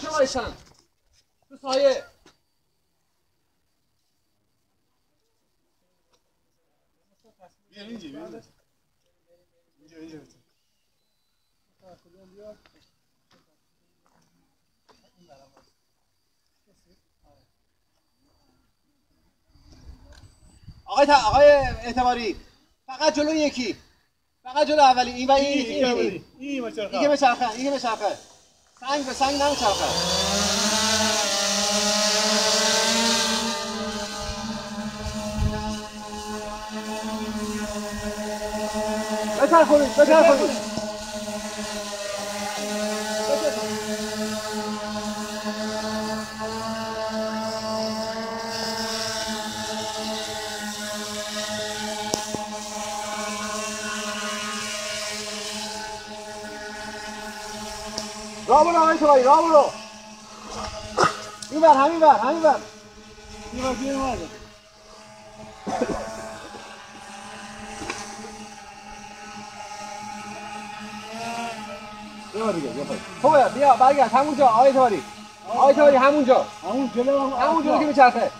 گوشه وایسن تو سایه. بیا اینجا بیا اینجا آقای اعتباری فقط جلو یکی، فقط جلو اولی، این و این بچرخه، این بچرخه، سنگ به سنگ نمیچرخه. بچرخونید راه برو آقای اعتباری، راه برو. این بر همین بر این بر بیا دیگه بیا بیا برگرد همونجا آقای اعتباری. آقای اعتباری همونجا، همونجا که میچرخه.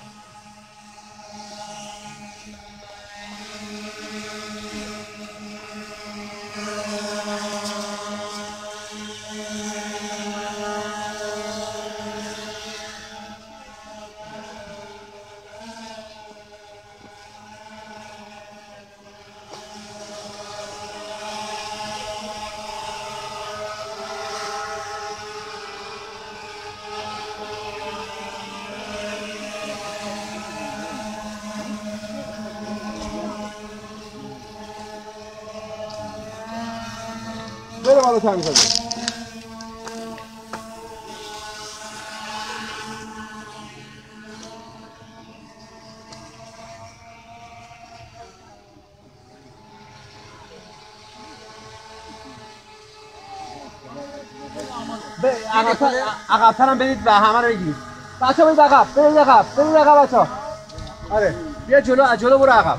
بره بالاتر میزنه. عقب‌تر هم برید و همه رو بگیرید. بچه‌ها برید عقب، برید عقب بچه‌ها. آره بیا جلو، جلو برو عقب.